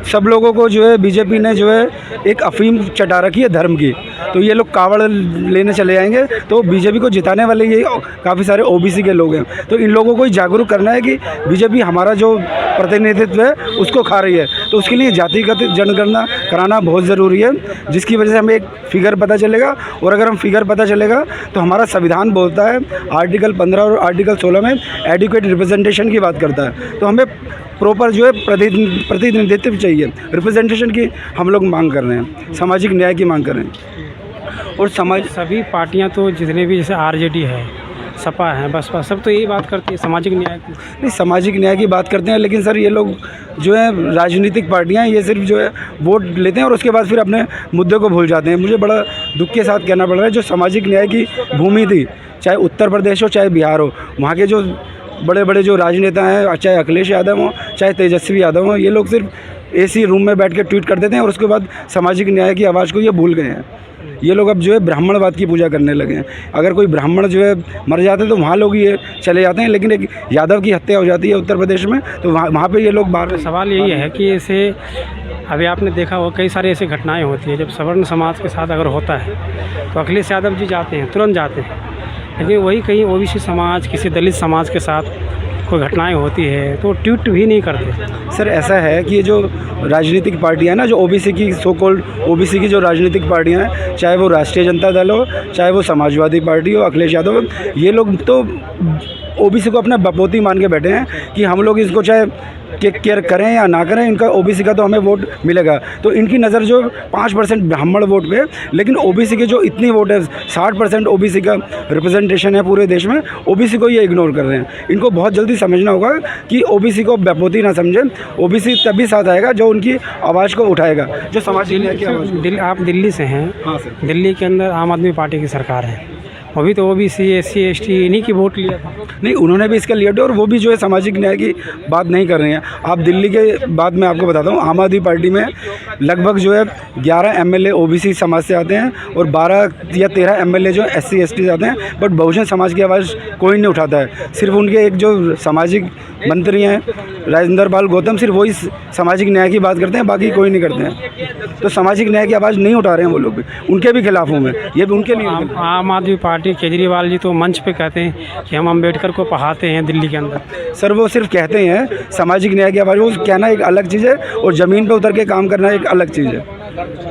सब लोगों को जो है बीजेपी ने जो है एक अफीम चटा रखी है धर्म की। तो ये लोग कावड़ लेने चले जाएंगे, तो बीजेपी को जिताने वाले ये काफ़ी सारे ओबीसी के लोग हैं। तो इन लोगों को ही जागरूक करना है कि बीजेपी हमारा जो प्रतिनिधित्व है उसको खा रही है। तो उसके लिए जातिगत जनगणना कराना बहुत ज़रूरी है, जिसकी वजह से हमें एक फिगर पता चलेगा। और अगर हम फिगर पता चलेगा तो हमारा संविधान बोलता है, आर्टिकल 15 और आर्टिकल 16 में एडिक्वेट रिप्रेजेंटेशन की बात करता है। तो हमें प्रॉपर जो है प्रतिनिधित्व चाहिए, रिप्रेजेंटेशन की हम लोग मांग कर रहे हैं, सामाजिक न्याय की मांग कर रहे हैं। और सभी पार्टियां तो जितने भी जैसे आरजेडी है, सपा है, बसपा, सब तो यही बात करती है सामाजिक न्याय की। नहीं, सामाजिक न्याय की बात करते हैं, लेकिन सर ये लोग जो है राजनीतिक पार्टियां, ये सिर्फ जो है वोट लेते हैं और उसके बाद फिर अपने मुद्दे को भूल जाते हैं। मुझे बड़ा दुख के साथ कहना पड़ रहा है, जो सामाजिक न्याय की भूमि थी, चाहे उत्तर प्रदेश हो चाहे बिहार हो, वहाँ के जो बड़े बड़े जो राजनेता हैं, चाहे अखिलेश यादव हो चाहे तेजस्वी यादव हो, ये लोग सिर्फ एसी रूम में बैठ के ट्वीट कर देते हैं और उसके बाद सामाजिक न्याय की आवाज़ को ये भूल गए हैं। ये लोग अब जो है ब्राह्मणवाद की पूजा करने लगे हैं। अगर कोई ब्राह्मण जो है मर जाते हैं तो वहाँ लोग ये चले जाते हैं, लेकिन एक यादव की हत्या हो जाती है उत्तर प्रदेश में तो वहाँ पे ये लोग बाहर। सवाल यही है कि ऐसे अभी आपने देखा हो कई सारी ऐसी घटनाएं होती हैं, जब सवर्ण समाज के साथ अगर होता है तो अखिलेश यादव जी जाते हैं, तुरंत जाते हैं। लेकिन वही कहीं ओबीसी समाज, किसी दलित समाज के साथ कोई घटनाएं होती है तो ट्वीट भी नहीं करते। सर ऐसा है कि ये जो राजनीतिक पार्टियां ना, जो ओबीसी की सो कॉल्ड ओबीसी की जो राजनीतिक पार्टियां हैं, चाहे वो राष्ट्रीय जनता दल हो चाहे वो समाजवादी पार्टी हो, अखिलेश यादव, ये लोग तो ओबीसी को अपना बपोती मान के बैठे हैं कि हम लोग इसको चाहे केयर करें या ना करें, इनका ओबीसी का तो हमें वोट मिलेगा। तो इनकी नज़र जो 5% ब्राह्मण वोट पे, लेकिन ओबीसी के जो इतनी वोट है, 60% ओबीसी का रिप्रेजेंटेशन है पूरे देश में, ओबीसी को ये इग्नोर कर रहे हैं। इनको बहुत जल्दी समझना होगा कि ओबीसी को बपोती ना समझें। ओबीसी तभी साथ आएगा जो उनकी आवाज़ को उठाएगा, जो सामाजिक न्याय की आवाज़। आप दिल्ली से हैं? हाँ सर। दिल्ली के अंदर आम आदमी पार्टी की सरकार है, अभी तो ओबीसी, एससी, एसटी इन्हीं की वोट लिया था। नहीं, उन्होंने भी इसका लिया था और वो भी जो है सामाजिक न्याय की बात नहीं कर रहे हैं। आप दिल्ली के बाद मैं आपको बताता हूँ, आम आदमी पार्टी में लगभग जो है 11 एमएलए ओबीसी समाज से आते हैं और 12 या 13 एमएलए जो एससी एसटी से आते हैं, बट बहुजन समाज की आवाज़ कोई नहीं उठाता है। सिर्फ उनके एक जो सामाजिक मंत्री हैं राजेंद्र पाल गौतम, सिर्फ वही सामाजिक न्याय की बात करते हैं, बाकी कोई नहीं करते हैं। तो सामाजिक न्याय की आवाज़ नहीं उठा रहे हैं वो लोग भी, उनके भी खिलाफ हूँ मैं, ये भी उनके लिए। आम आदमी पार्टी केजरीवाल जी तो मंच पे कहते हैं कि हम अम्बेडकर को पढ़ाते हैं दिल्ली के अंदर। सर वो सिर्फ कहते हैं, सामाजिक न्याय की आवाज़ वो कहना एक अलग चीज़ है और ज़मीन पे उतर के काम करना एक अलग चीज़ है।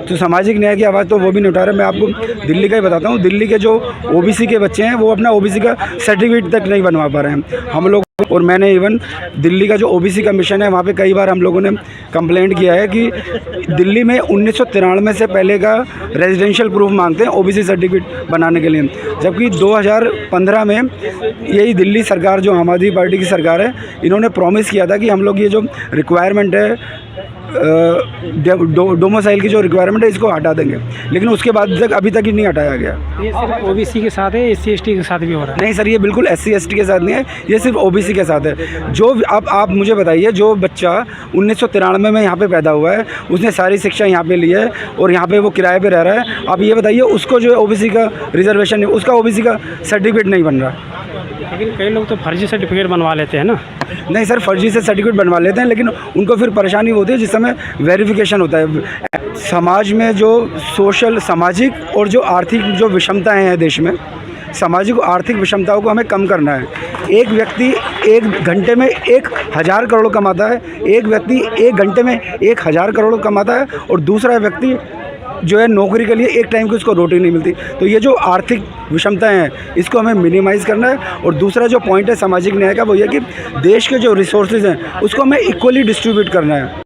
तो सामाजिक न्याय की आवाज़ तो वो भी नहीं उठा रहे। मैं आपको दिल्ली का ही बताता हूँ, दिल्ली के जो ओबीसी के बच्चे हैं वो अपना ओबीसी का सर्टिफिकेट तक नहीं बनवा पा रहे हैं। हम लोग और मैंने इवन दिल्ली का जो ओबीसी कमीशन है वहाँ पे कई बार हम लोगों ने कंप्लेंट किया है कि दिल्ली में 1993 से पहले का रेजिडेंशियल प्रूफ मांगते हैं ओबीसी सर्टिफिकेट बनाने के लिए, जबकि 2015 में यही दिल्ली सरकार जो आम आदमी पार्टी की सरकार है, इन्होंने प्रॉमिस किया था कि हम लोग ये जो रिक्वायरमेंट है डोमिसाइल की जो रिक्वायरमेंट है इसको हटा देंगे, लेकिन उसके बाद तक अभी तक ही नहीं हटाया गया। ये सिर्फ ओबीसी के साथ है, एससी एसटी के साथ भी हो रहा है? नहीं सर, ये बिल्कुल एससी एसटी के साथ नहीं है, ये सिर्फ ओबीसी के साथ है। जो अब आप मुझे बताइए, जो बच्चा 1993 में यहाँ पे पैदा हुआ है, उसने सारी शिक्षा यहाँ पे ली है और यहाँ पे वो किराए पे रह रहा है, आप ये बताइए उसको जो है ओबीसी का रिजर्वेशन नहीं, उसका ओबीसी का सर्टिफिकेट नहीं बन रहा। लेकिन कई लोग तो फर्जी सर्टिफिकेट बनवा लेते हैं ना। नहीं सर, फर्जी से सर्टिफिकेट बनवा लेते हैं, लेकिन उनको फिर परेशानी होती है जिस समय वेरिफिकेशन होता है। समाज में जो सोशल, सामाजिक और जो आर्थिक जो विषमताएं हैं देश में, सामाजिक और आर्थिक विषमताओं को हमें कम करना है। एक व्यक्ति 1 घंटे में 1000 करोड़ कमाता है, एक व्यक्ति 1 घंटे में 1000 करोड़ कमाता है और दूसरा व्यक्ति जो है नौकरी के लिए एक टाइम की उसको रोटी नहीं मिलती। तो ये जो आर्थिक विषमताएं हैं इसको हमें मिनिमाइज़ करना है। और दूसरा जो पॉइंट है सामाजिक न्याय का, वो ये कि देश के जो रिसोर्सेज हैं उसको हमें इक्वली डिस्ट्रीब्यूट करना है।